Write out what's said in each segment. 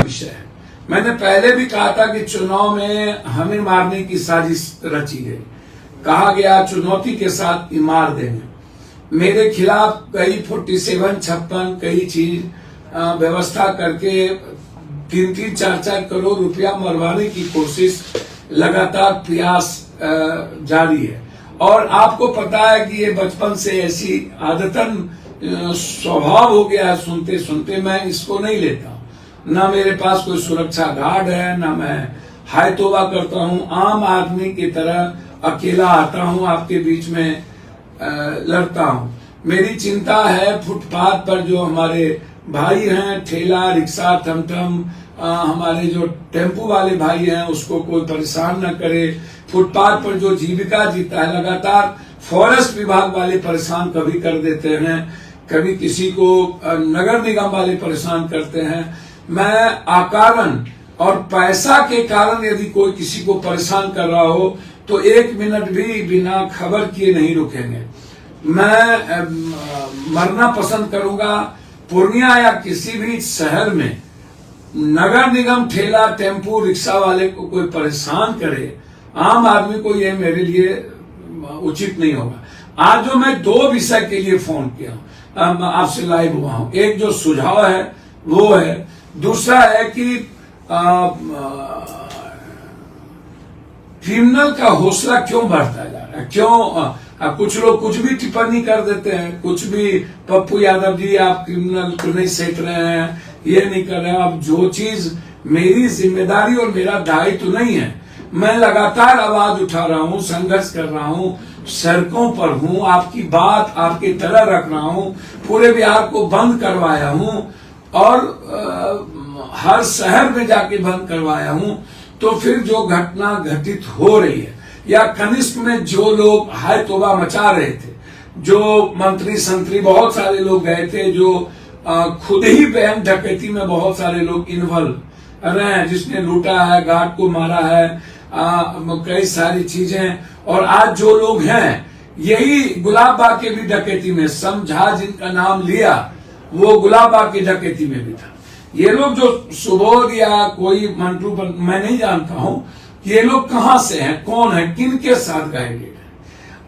विषय है। मैंने पहले भी कहा था कि चुनाव में हमें मारने की साजिश रची गई। कहा गया चुनौती के साथ मार देंगे। मेरे खिलाफ कई 47, 56 कई चीज व्यवस्था करके 3-3, 4-4 करोड़ रुपया मरवाने की कोशिश, लगातार प्रयास जारी है। और आपको पता है कि ये बचपन से ऐसी आदतन स्वभाव हो गया है, सुनते सुनते मैं इसको नहीं लेता हूं। ना मेरे पास कोई सुरक्षा गार्ड है, ना मैं हाय तोबा करता हूं। आम आदमी की तरह अकेला आता हूं, आपके बीच में लड़ता हूं। मेरी चिंता है फुटपाथ पर जो हमारे भाई हैं, ठेला, रिक्शा, टमटम, हमारे जो टेम्पू वाले भाई हैं, उसको कोई परेशान न करे। फुटपाथ पर जो जीविका जीता है, लगातार फॉरेस्ट विभाग वाले परेशान कभी कर देते हैं, कभी किसी को नगर निगम वाले परेशान करते हैं। मैं अकारण और पैसा के कारण यदि कोई किसी को परेशान कर रहा हो तो 1 मिनट भी बिना खबर किए नहीं रुकेंगे। मैं मरना पसंद करूंगा। पूर्णिया या किसी भी शहर में नगर निगम ठेला, टेम्पू, रिक्शा वाले को कोई परेशान करे, आम आदमी को, ये मेरे लिए उचित नहीं होगा। आज जो मैं 2 विषय के लिए फोन किया हूं, आपसे लाइव हुआ हूं। एक जो सुझाव है वो है, दूसरा है कि क्रिमिनल का हौसला क्यों बढ़ता जा रहा है, क्यों कुछ लोग कुछ भी टिप्पणी कर देते हैं, कुछ भी, पप्पू यादव जी आप क्रिमिनल को नहीं सेक रहे हैं, ये नहीं कर रहे हैं। अब जो चीज मेरी जिम्मेदारी और मेरा दायित्व नहीं है, मैं लगातार आवाज उठा रहा हूं, संघर्ष कर रहा हूं, सड़कों पर हूं, आपकी बात आपकी तरह रख रहा हूं, पूरे बिहार को बंद करवाया हूं और हर शहर में जाके बंद करवाया हूं। तो फिर जो घटना घटित हो रही है, या कनिष्क में जो लोग हाय तोबा मचा रहे थे, जो मंत्री संतरी बहुत सारे लोग गए थे, जो खुद ही बैंक डकैती में बहुत सारे लोग इन्वॉल्व रहे हैं, जिसने लूटा है, गार्ड को मारा है, कई सारी चीजें। और आज जो लोग हैं, यही गुलाब बाग के भी डकैती में, समझा जिनका नाम लिया, वो गुलाब बाग की डकैती में भी था। ये लोग जो सुबोध या कोई मंटू, मैं नहीं जानता हूं ये लोग कहां से हैं, कौन है, किन के साथ गए हैं,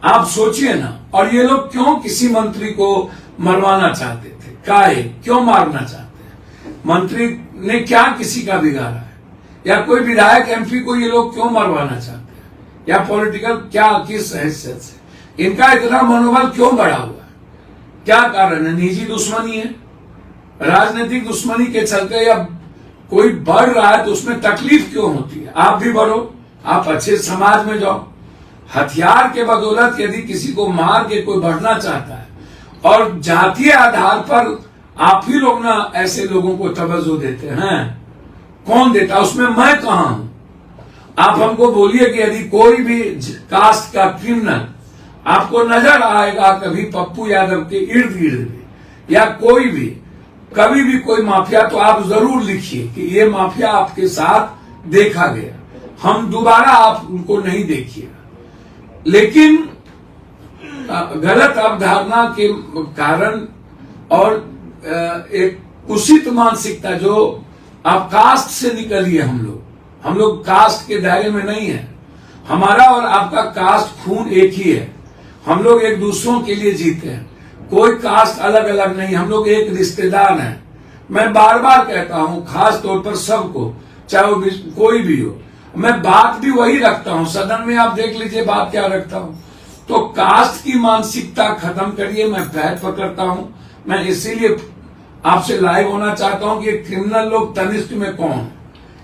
आप सोचिए ना। और ये लोग क्यों किसी मंत्री को मरवाना चाहते थे, काहे, क्यों मारना चाहते हैं? मंत्री ने क्या किसी का बिगाड़ा है, या कोई विधायक एमपी को ये लोग क्यों मरवाना चाहते हैं, या पॉलिटिकल क्या, किस हैसियत से इनका इतना मनोबल क्यों बढ़ा हुआ है, क्या कारण है? निजी दुश्मनी है, राजनीतिक दुश्मनी के चलते, या कोई बढ़ रहा है तो उसमें तकलीफ क्यों होती है? आप भी बढ़ो, आप अच्छे समाज में जाओ। हथियार के बदौलत यदि किसी को मार के कोई बढ़ना चाहता है, और जातीय आधार पर आप ही लोग ना ऐसे लोगों को तवज्जो देते हैं, कौन देता? उसमें मैं कहां हूं? आप हमको बोलिए कि यदि कोई भी कास्ट का क्रिमिनल आपको नजर आएगा कभी पप्पू यादव के इर्द गिर्द, या कोई भी कभी भी कोई माफिया, तो आप जरूर लिखिए कि ये माफिया आपके साथ देखा गया, हम दोबारा आप उनको नहीं देखिएगा। लेकिन गलत अवधारणा के कारण और एक कुशित मानसिकता, जो आप कास्ट से निकलिए, हम लोग कास्ट के दायरे में नहीं है। हमारा और आपका कास्ट खून एक ही है, हम लोग एक दूसरों के लिए जीते हैं, कोई कास्ट अलग अलग नहीं, हम लोग एक रिश्तेदार हैं। मैं बार बार कहता हूं, खास तौर पर सबको, चाहे वो कोई भी हो, मैं बात भी वही रखता हूं, सदन में आप देख लीजिए बात क्या रखता हूं। तो कास्ट की मानसिकता खत्म करिए, मैं पैर पकड़ता हूं। मैं इसीलिए आपसे लाइव होना चाहता हूं कि क्रिमिनल लोग तनिष्क में कौन है,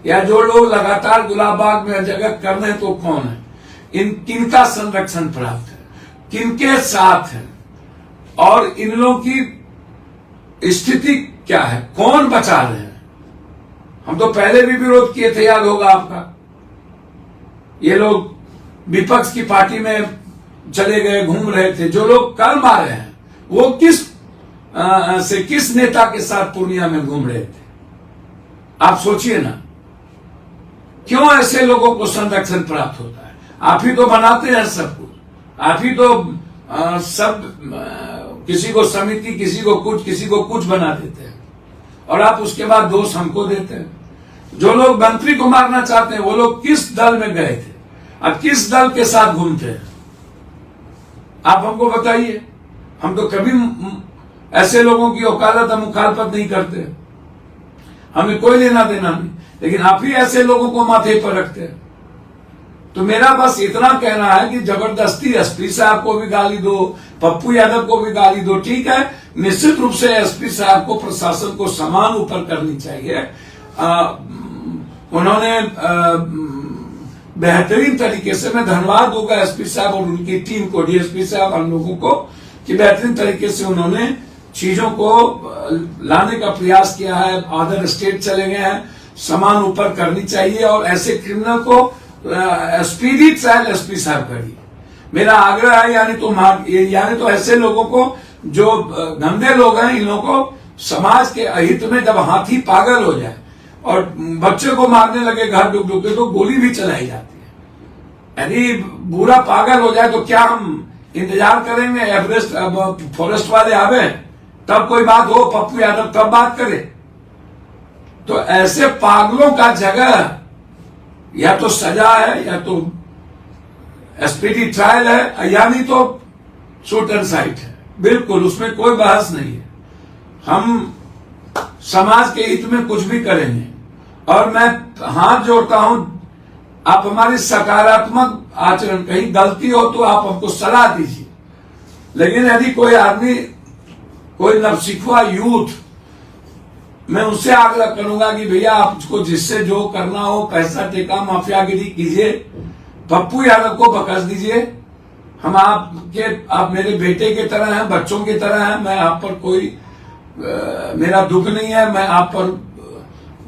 या जो लोग लगातार गुलाब बाग में जगह कर रहे हैं तो कौन है, किनका संरक्षण प्राप्त है, किनके साथ है, और इन लोगों की स्थिति क्या है, कौन बचा रहे हैं। हम तो पहले भी विरोध किए थे, याद होगा आपका। ये लोग विपक्ष की पार्टी में चले गए, घूम रहे थे, जो लोग कल मारे हैं वो किस नेता के साथ पूर्णिया में घूम रहे थे, आप सोचिए ना। क्यों ऐसे लोगों को संरक्षण प्राप्त होता है? आप ही तो बनाते हैं सब कुछ, आप ही तो सब किसी को समिति, किसी को कुछ बना देते हैं, और आप उसके बाद दोष हमको देते हैं। जो लोग मंत्री को मारना चाहते हैं वो लोग किस दल में गए थे और किस दल के साथ घूमते हैं, आप हमको बताइए। हम तो कभी ऐसे लोगों की वकालत या मुखालफत नहीं करते, हमें कोई लेना देना नहीं, लेकिन आप ही ऐसे लोगों को माथे पर रखते हैं। तो मेरा बस इतना कहना है कि जबरदस्ती एसपी साहब को भी गाली दो, पप्पू यादव को भी गाली दो, ठीक है, निश्चित रूप से एसपी साहब को प्रशासन को समान ऊपर करनी चाहिए। उन्होंने बेहतरीन तरीके से, मैं धन्यवाद दूंगा एसपी साहब और उनकी टीम को, डीएसपी साहब, हम लोगों को, कि बेहतरीन तरीके से उन्होंने चीजों को लाने का प्रयास किया है। अदर स्टेट चले गए हैं, समान ऊपर करनी चाहिए और ऐसे क्रिमिनल को स्पीडी ट्रायल एसपी साहब करिए, मेरा आग्रह है। यानी तो ऐसे लोगों को, जो गंदे लोग हैं, इन लोगों को समाज के अहित में जब हाथी पागल हो जाए और बच्चे को मारने लगे घर डूब डूब के, तो गोली भी चलाई जाती है। यदि बुरा पागल हो जाए तो क्या हम इंतजार करेंगे एवरेस्ट फॉरेस्ट वाले आवे तब कोई बात हो, पप्पू यादव तब बात करे? तो ऐसे पागलों का जगह या तो सजा है, या तो स्पीडी ट्रायल है, या नहीं तो शूट एंड साइट है। बिल्कुल, उसमें कोई बहस नहीं है। हम समाज के हित में कुछ भी करेंगे और मैं हाथ जोड़ता हूं, आप हमारी सकारात्मक आचरण, कहीं गलती हो तो आप हमको सलाह दीजिए, लेकिन यदि कोई आदमी, कोई नवसिखुआ यूथ, मैं उससे आग्रह करूंगा कि भैया आपको जिससे जो करना हो, पैसा टेका माफियागिरी कीजिए, पप्पू यादव को बकस दीजिए। हम आप मेरे बेटे की तरह हैं, बच्चों की तरह हैं, मैं आप पर कोई मेरा दुख नहीं है, मैं आप पर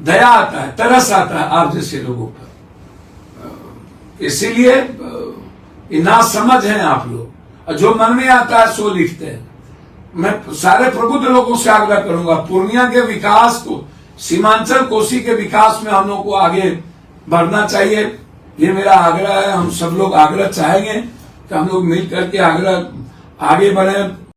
दया आता है, तरस आता है आप जैसे लोगों पर। इसीलिए ना समझ हैं आप लोग, और जो मन में आता है सो लिखते हैं। मैं सारे प्रबुद्ध लोगों से आग्रह करूंगा, पूर्णिया के विकास को, सीमांचल कोसी के विकास में हम लोग को आगे बढ़ना चाहिए, ये मेरा आग्रह है। हम सब लोग आग्रह चाहेंगे कि हम लोग मिल करके आग्रह आगे बढ़े।